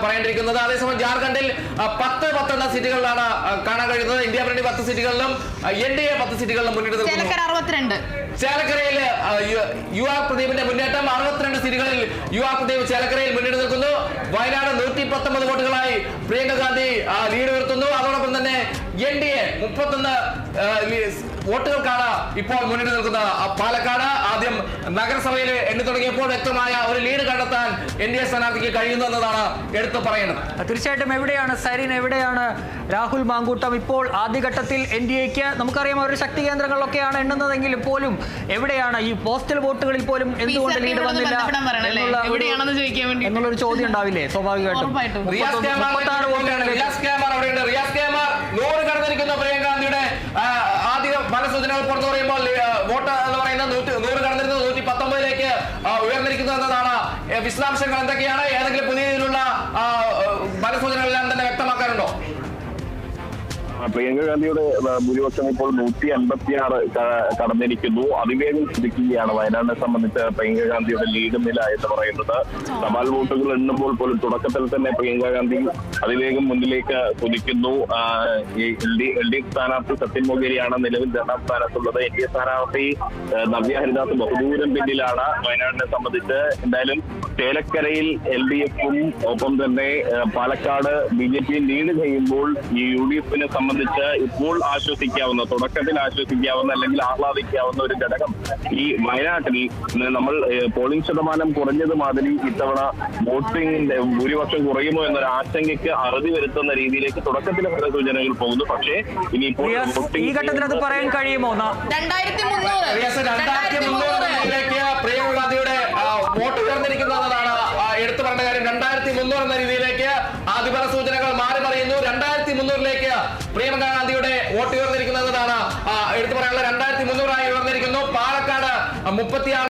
പറയേണ്ടിയിരിക്കുന്നത്. അതേസമയം ജാർഖണ്ഡിൽ 10 സീറ്റുകളിലാണ് കാണാൻ കഴിയുന്നത്. ഇന്ത്യ മുന്നണി 10 സീറ്റുകളിലും NDA 10 സീറ്റുകളിലും മുന്നിട്ട് നിൽക്കുന്നു. ചേലക്കരയിൽ യുവ പ്രദീപിന്റെ മുന്നേറ്റം 62 സീറ്റുകളിൽ യുവ പ്രദീപ് ചേലക്കരയിൽ മുന്നിട്ട് നിൽക്കുന്നു. വയനാട് 119 വോട്ടുകളായി പ്രിയങ്ക ഗാന്ധി ലീഡ് ഉയർത്തുന്നു. അതോടൊപ്പം തന്നെ NDA 31 വോട്ടുകൾക്കാണ് ഇപ്പോൾ മുന്നിട്ട് നിൽക്കുന്നത്. പാലക്കാട് ആദ്യം നഗരസഭയിൽ എണ്ണി തുടങ്ങിയപ്പോൾ വ്യക്തമായ ഒരു ലീഡ് കണ്ടെത്താൻ NDA സ്ഥാനാർത്ഥിക്ക് കഴിയുന്നു എന്നതാണ് എടുത്തു പറയുന്നത്. തീർച്ചയായിട്ടും എവിടെയാണ് സൈറിൻ, എവിടെയാണ് രാഹുൽ മാങ്കൂട്ടം? ഇപ്പോൾ ആദ്യഘട്ടത്തിൽ NDAക്ക് നമുക്കറിയാം അവരുടെ ശക്തി കേന്ദ്രങ്ങളിലൊക്കെയാണ് എണ്ണുന്നതെങ്കിലും പോലും എവിടെയാണ് ഈ പോസ്റ്റൽ വോട്ടുകളിൽ പോലും എന്തുകൊണ്ട് ലീഡ് വന്നില്ല എന്നുള്ളൊരു ചോദ്യം ഉണ്ടാവില്ലേ? സ്വാഭാവികമായിട്ടും പ്രിയങ്ക ഗാന്ധിയുടെ ആദ്യ ഫലസൂചനകൾ പുറത്തു പറയുമ്പോൾ വോട്ട് എന്ന് പറയുന്നത് 100 കടന്നിരുന്നത് 119ലേക്ക് ഉയർന്നിരിക്കുന്നു എന്നതാണ്. വിശദാംശങ്ങൾ എന്തൊക്കെയാണ്? ഏതെങ്കിലും പുതിയ രീതിയിലുള്ള ഫലസൂചനകളെല്ലാം തന്നെ വ്യക്തമാക്കാനുണ്ടോ? പ്രിയങ്ക ഗാന്ധിയുടെ ഭൂരിപക്ഷം ഇപ്പോൾ 156 കടന്നിരിക്കുന്നു. അതിവേഗം കുതിക്കുകയാണ് വയനാടിനെ സംബന്ധിച്ച് പ്രിയങ്ക ഗാന്ധിയുടെ ലീഡ് നില എന്ന് പറയുന്നത്. തപാൽ വോട്ടുകൾ എണ്ണുമ്പോൾ പോലും തുടക്കത്തിൽ തന്നെ പ്രിയങ്ക ഗാന്ധി അതിവേഗം മുന്നിലേക്ക് കുതിക്കുന്നു. LDF സ്ഥാനാർത്ഥി സത്യൻ മൊകേരിയാണ് നിലവിൽ 2ാം സ്ഥാനത്തുള്ളത്. NDA സ്ഥാനാർത്ഥി നവ്യ ഹരിദാസ് ബഹുദൂരം പിന്നിലാണ് വയനാടിനെ സംബന്ധിച്ച്. എന്തായാലും ചേലക്കരയിൽ LDFും ഒപ്പം തന്നെ പാലക്കാട് BJP ലീഡ് ചെയ്യുമ്പോൾ ഈ UDFിനെ സംബന്ധിച്ച് ഇപ്പോൾ ആശ്വസിക്കാവുന്ന, തുടക്കത്തിൽ ആശ്വസിക്കാവുന്ന അല്ലെങ്കിൽ ആഹ്ലാദിക്കാവുന്ന ഒരു ഘടകം ഈ വയനാട്ടിൽ നമ്മൾ പോളിംഗ് ശതമാനം കുറഞ്ഞത് മാതിരി ഇത്തവണ വോട്ടിംഗ് ഭൂരിപക്ഷം കുറയുമോ എന്നൊരു ആശങ്കയ്ക്ക് അറുതി വരുത്തുന്ന രീതിയിലേക്ക് തുടക്കത്തിലെ പല സൂചനകൾ പോകുന്നു. പക്ഷേ ഇനിയിപ്പോൾ ഈ ഘട്ടത്തിൽ അത് പറയാൻ കഴിയുമോ? 2300 പ്രിയങ്ക ഗാന്ധിയുടെ വോട്ട് ഉയർന്നിരിക്കുന്നതാണ് എടുത്തു പറഞ്ഞ കാര്യം. 2300 എന്ന രീതിയിലേക്ക് ആദ്യപല സൂചനകൾ മാറി പറയുന്നു. 2300ലേക്ക് പ്രിയങ്ക ഗാന്ധിയുടെ വോട്ട് ഉയർന്നിരിക്കുന്നതാണ് എടുത്തു പറയാനുള്ള. 2300 ആയി ഉയർന്നിരിക്കുന്നു. പാലക്കാട് 36